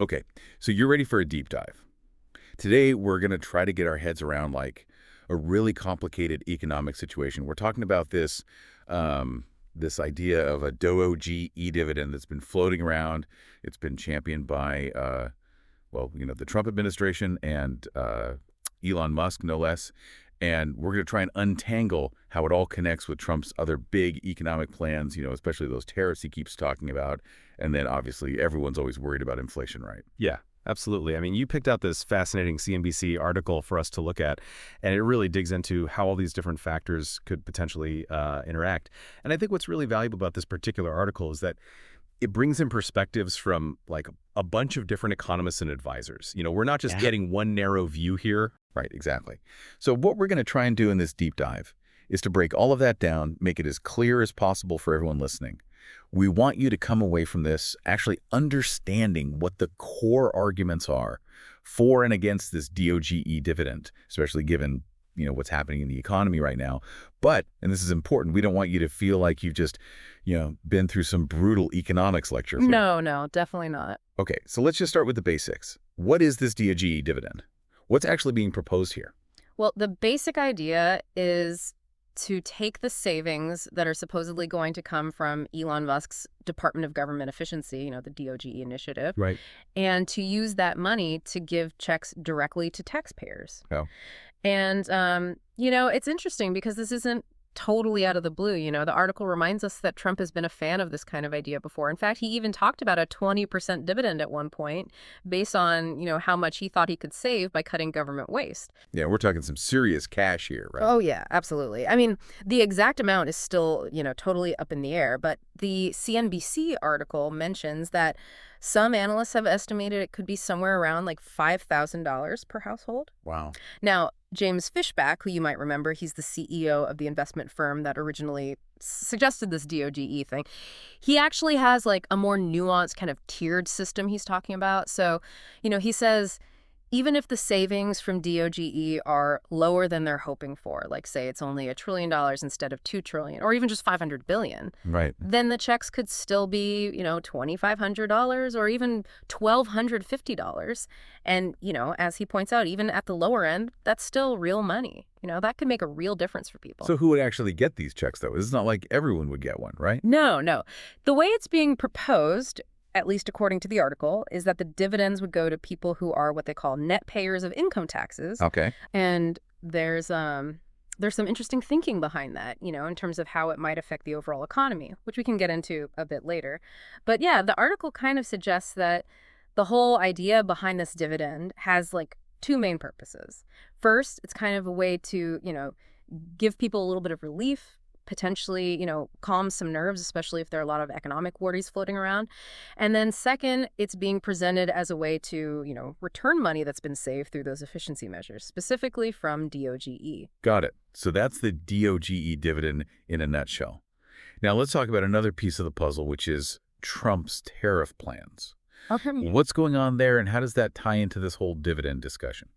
Okay, so you're ready for a deep dive. Today, we're going to try to get our heads around like a really complicated economic situation. We're talking about this idea of a DOGE dividend that's been floating around. It's been championed by, the Trump administration and Elon Musk, no less. And we're going to try and untangle how it all connects with Trump's other big economic plans, especially those tariffs he keeps talking about. And then obviously everyone's always worried about inflation, right? Yeah, absolutely. I mean, you picked out this fascinating CNBC article for us to look at, and it really digs into how all these different factors could potentially interact. And I think what's really valuable about this particular article is that it brings in perspectives from like a bunch of different economists and advisors. We're not just getting one narrow view here. Right, exactly. So what we're going to try and do in this deep dive is to break all of that down, make it as clear as possible for everyone listening. We want you to come away from this actually understanding what the core arguments are for and against this DOGE dividend, especially given, what's happening in the economy right now. But, and this is important, we don't want you to feel like you've just, been through some brutal economics lecture. No, definitely not. Okay, so let's just start with the basics. What is this DOGE dividend? What's actually being proposed here? Well, the basic idea is to take the savings that are supposedly going to come from Elon Musk's Department of Government Efficiency, the DOGE initiative, Right. and to use that money to give checks directly to taxpayers. Oh. And, it's interesting because this isn't totally out of the blue. The article reminds us that Trump has been a fan of this kind of idea before. In fact, he even talked about a 20% dividend at one point based on, how much he thought he could save by cutting government waste. Yeah, we're talking some serious cash here, right? Oh, yeah, absolutely. I mean, the exact amount is still, totally up in the air. But the CNBC article mentions that some analysts have estimated it could be somewhere around like $5,000 per household. Wow. Now, James Fishback, who you might remember, he's the CEO of the investment firm that originally suggested this DOGE thing. He actually has like a more nuanced kind of tiered system he's talking about. So, he says even if the savings from DOGE are lower than they're hoping for, like say it's only $1 trillion instead of $2 trillion, or even just $500 billion, right, then the checks could still be, $2,500 or even $1,250. And, as he points out, even at the lower end, that's still real money. That could make a real difference for people. So who would actually get these checks, though? It's not like everyone would get one, right? No. The way it's being proposed, at least according to the article, is that the dividends would go to people who are what they call net payers of income taxes. Okay. And there's some interesting thinking behind that, in terms of how it might affect the overall economy, which we can get into a bit later. But yeah, the article kind of suggests that the whole idea behind this dividend has like two main purposes. First, it's kind of a way to, give people a little bit of relief, potentially, calm some nerves, especially if there are a lot of economic worries floating around. And then second, it's being presented as a way to, return money that's been saved through those efficiency measures, specifically from DOGE. Got it. So that's the DOGE dividend in a nutshell. Now let's talk about another piece of the puzzle, which is Trump's tariff plans. Okay. What's going on there, and how does that tie into this whole dividend discussion?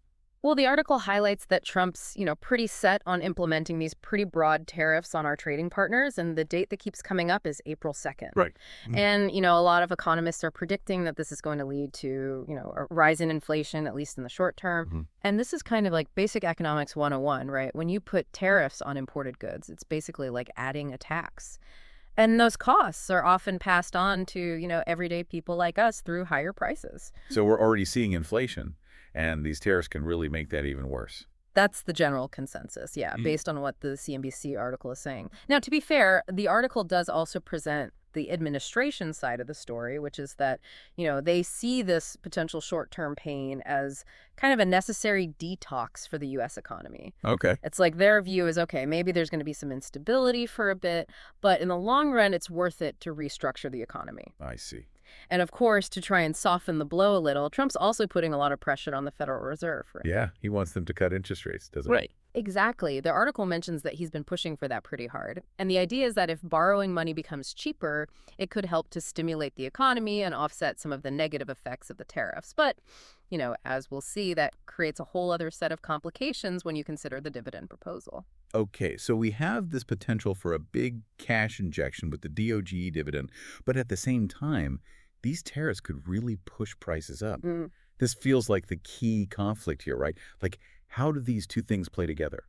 Well, the article highlights that Trump's, pretty set on implementing these pretty broad tariffs on our trading partners, and the date that keeps coming up is April 2nd. Right. And, a lot of economists are predicting that this is going to lead to, a rise in inflation, at least in the short term. Mm-hmm. And this is kind of like basic economics 101, right? When you put tariffs on imported goods, it's basically like adding a tax. And those costs are often passed on to, everyday people like us through higher prices. So we're already seeing inflation, and these tariffs can really make that even worse. That's the general consensus, yeah, based on what the CNBC article is saying. Now, to be fair, the article does also present the administration side of the story, which is that, they see this potential short-term pain as kind of a necessary detox for the U.S. economy. Okay. It's like their view is, okay, maybe there's going to be some instability for a bit, but in the long run, it's worth it to restructure the economy. I see. And of course, to try and soften the blow a little, Trump's also putting a lot of pressure on the Federal Reserve. Right? Yeah, he wants them to cut interest rates, doesn't he? Right. Exactly. The article mentions that he's been pushing for that pretty hard. And the idea is that if borrowing money becomes cheaper, it could help to stimulate the economy and offset some of the negative effects of the tariffs. But, as we'll see, that creates a whole other set of complications when you consider the dividend proposal. Okay, so we have this potential for a big cash injection with the DOGE dividend, but at the same time, these tariffs could really push prices up. Mm. This feels like the key conflict here, right? Like, how do these two things play together?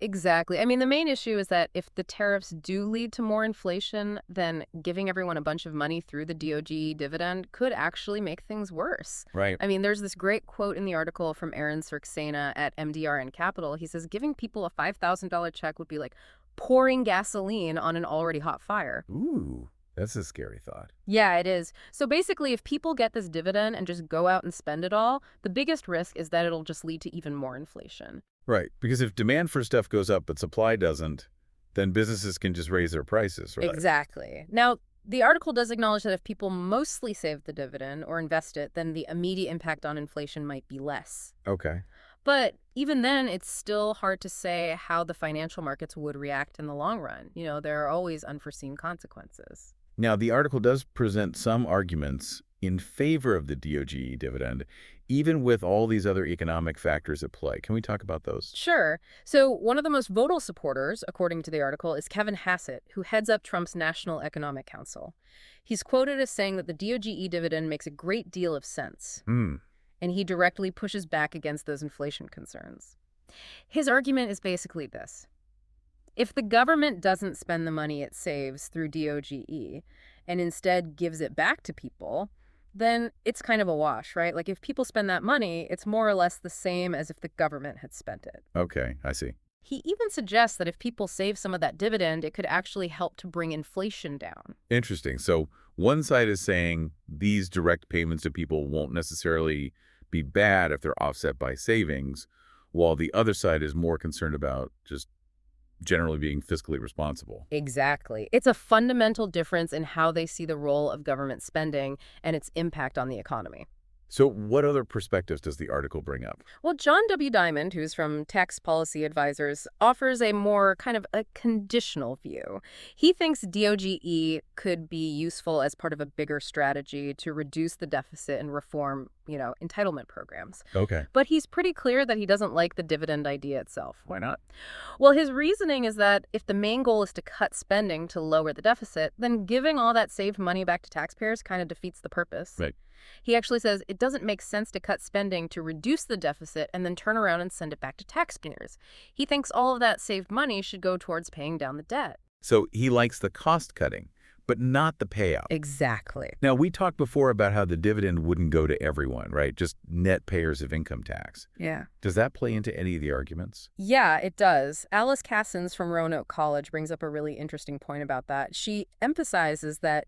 Exactly. I mean, the main issue is that if the tariffs do lead to more inflation, then giving everyone a bunch of money through the DOGE dividend could actually make things worse. Right. I mean, there's this great quote in the article from Aaron Saxena at MDRN Capital. He says, giving people a $5,000 check would be like pouring gasoline on an already hot fire. Ooh, that's a scary thought. Yeah, it is. So basically, if people get this dividend and just go out and spend it all, the biggest risk is that it'll just lead to even more inflation. Right, because if demand for stuff goes up but supply doesn't, then businesses can just raise their prices, right? Exactly. Now, the article does acknowledge that if people mostly save the dividend or invest it, then the immediate impact on inflation might be less. Okay. But even then, it's still hard to say how the financial markets would react in the long run. You know, there are always unforeseen consequences. Now, the article does present some arguments in favor of the DOGE dividend, even with all these other economic factors at play. Can we talk about those? Sure. So one of the most vocal supporters, according to the article, is Kevin Hassett, who heads up Trump's National Economic Council. He's quoted as saying that the DOGE dividend makes a great deal of sense, Hmm. and he directly pushes back against those inflation concerns. His argument is basically this. If the government doesn't spend the money it saves through DOGE and instead gives it back to people, then it's kind of a wash, right? Like if people spend that money, it's more or less the same as if the government had spent it. Okay, I see. He even suggests that if people save some of that dividend, it could actually help to bring inflation down. Interesting. So one side is saying these direct payments to people won't necessarily be bad if they're offset by savings, while the other side is more concerned about just generally being fiscally responsible. Exactly. It's a fundamental difference in how they see the role of government spending and its impact on the economy. So what other perspectives does the article bring up? Well, John W. Diamond, who's from Tax Policy Advisors, offers a more kind of a conditional view. He thinks DOGE could be useful as part of a bigger strategy to reduce the deficit and reform, entitlement programs. Okay. But he's pretty clear that he doesn't like the dividend idea itself. Why not? Well, his reasoning is that if the main goal is to cut spending to lower the deficit, then giving all that saved money back to taxpayers kind of defeats the purpose. Right. He actually says it doesn't make sense to cut spending to reduce the deficit and then turn around and send it back to taxpayers. He thinks all of that saved money should go towards paying down the debt. So he likes the cost cutting, but not the payout. Exactly. Now, we talked before about how the dividend wouldn't go to everyone, right? Just net payers of income tax. Yeah. Does that play into any of the arguments? Yeah, it does. Alice Cassins from Roanoke College brings up a really interesting point about that. She emphasizes that,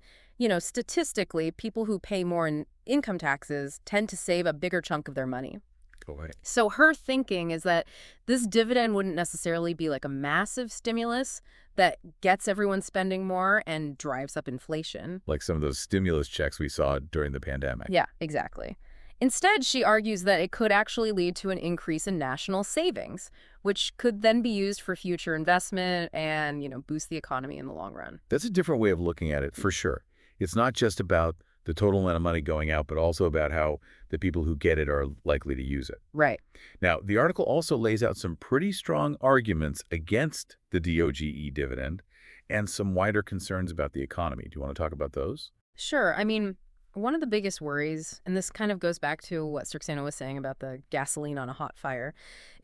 statistically, people who pay more in income taxes tend to save a bigger chunk of their money. Go ahead. So her thinking is that this dividend wouldn't necessarily be like a massive stimulus that gets everyone spending more and drives up inflation. Like some of those stimulus checks we saw during the pandemic. Yeah, exactly. Instead, she argues that it could actually lead to an increase in national savings, which could then be used for future investment and, boost the economy in the long run. That's a different way of looking at it, for sure. It's not just about the total amount of money going out, but also about how the people who get it are likely to use it. Right. Now, the article also lays out some pretty strong arguments against the DOGE dividend and some wider concerns about the economy. Do you want to talk about those? Sure. I mean, one of the biggest worries, and this kind of goes back to what Saxena was saying about the gasoline on a hot fire,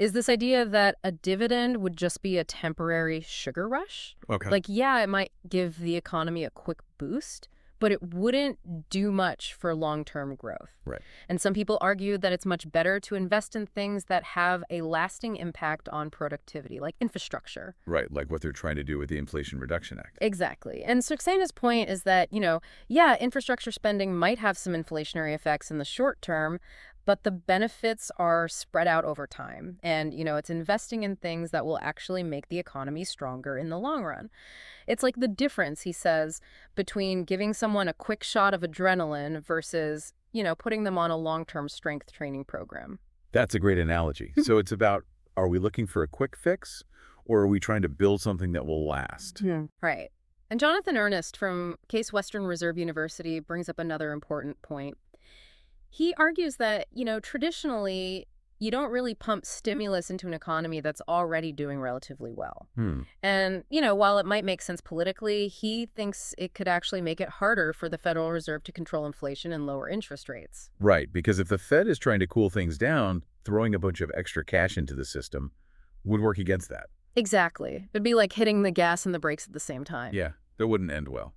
is this idea that a dividend would just be a temporary sugar rush. Okay. Like, yeah, it might give the economy a quick boost, but it wouldn't do much for long-term growth. Right. And some people argue that it's much better to invest in things that have a lasting impact on productivity, like infrastructure. Right, like what they're trying to do with the Inflation Reduction Act. Exactly. And Saxena's point is that, yeah, infrastructure spending might have some inflationary effects in the short term, but the benefits are spread out over time. And, it's investing in things that will actually make the economy stronger in the long run. It's like the difference, he says, between giving someone a quick shot of adrenaline versus, putting them on a long-term strength training program. That's a great analogy. So it's about, are we looking for a quick fix, or are we trying to build something that will last? Yeah. Right. And Jonathan Ernest from Case Western Reserve University brings up another important point. He argues that, traditionally, you don't really pump stimulus into an economy that's already doing relatively well. Hmm. And, while it might make sense politically, he thinks it could actually make it harder for the Federal Reserve to control inflation and lower interest rates. Right, because if the Fed is trying to cool things down, throwing a bunch of extra cash into the system would work against that. Exactly. It'd be like hitting the gas and the brakes at the same time. Yeah, that wouldn't end well.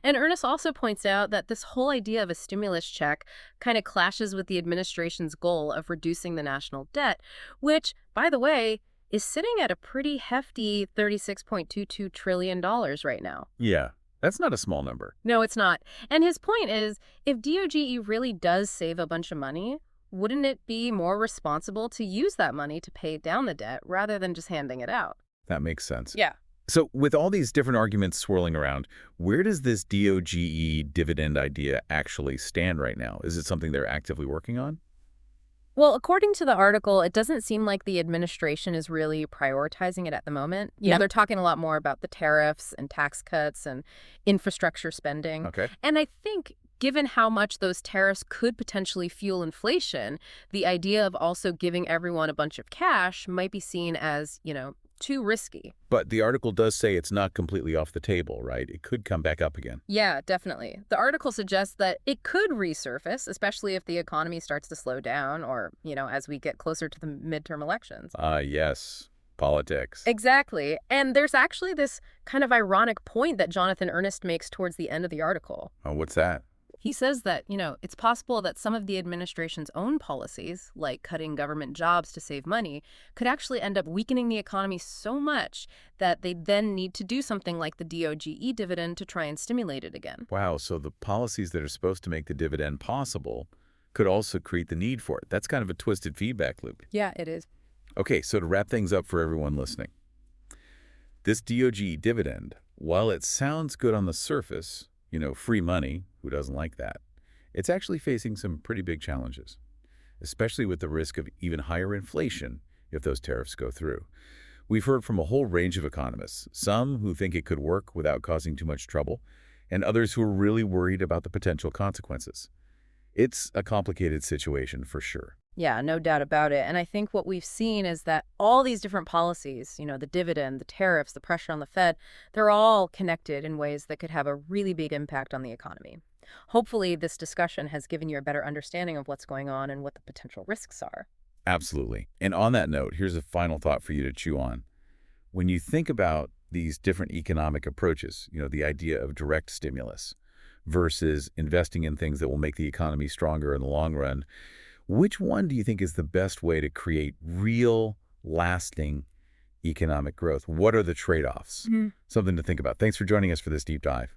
And Ernest also points out that this whole idea of a stimulus check kind of clashes with the administration's goal of reducing the national debt, which, by the way, is sitting at a pretty hefty $36.22 trillion right now. Yeah, that's not a small number. No, it's not. And his point is, if DOGE really does save a bunch of money, wouldn't it be more responsible to use that money to pay down the debt rather than just handing it out? That makes sense. Yeah. So with all these different arguments swirling around, where does this DOGE dividend idea actually stand right now? Is it something they're actively working on? Well, according to the article, it doesn't seem like the administration is really prioritizing it at the moment. They're talking a lot more about the tariffs and tax cuts and infrastructure spending. Okay. And I think given how much those tariffs could potentially fuel inflation, the idea of also giving everyone a bunch of cash might be seen as, too risky. But the article does say it's not completely off the table, right? It could come back up again. Yeah, definitely. The article suggests that it could resurface, especially if the economy starts to slow down or, as we get closer to the midterm elections. Yes. Politics. Exactly. And there's actually this kind of ironic point that Jonathan Ernest makes towards the end of the article. Oh, what's that? He says that, it's possible that some of the administration's own policies, like cutting government jobs to save money, could actually end up weakening the economy so much that they then need to do something like the DOGE dividend to try and stimulate it again. Wow, so the policies that are supposed to make the dividend possible could also create the need for it. That's kind of a twisted feedback loop. Yeah, it is. Okay, so to wrap things up for everyone listening, this DOGE dividend, while it sounds good on the surface, free money, who doesn't like that? It's actually facing some pretty big challenges, especially with the risk of even higher inflation if those tariffs go through. We've heard from a whole range of economists, some who think it could work without causing too much trouble, and others who are really worried about the potential consequences. It's a complicated situation for sure. Yeah, no doubt about it. And I think what we've seen is that all these different policies, the dividend, the tariffs, the pressure on the Fed, they're all connected in ways that could have a really big impact on the economy. Hopefully, this discussion has given you a better understanding of what's going on and what the potential risks are. Absolutely. And on that note, here's a final thought for you to chew on. When you think about these different economic approaches, the idea of direct stimulus versus investing in things that will make the economy stronger in the long run, which one do you think is the best way to create real, lasting economic growth? What are the trade-offs? Something to think about. Thanks for joining us for this deep dive.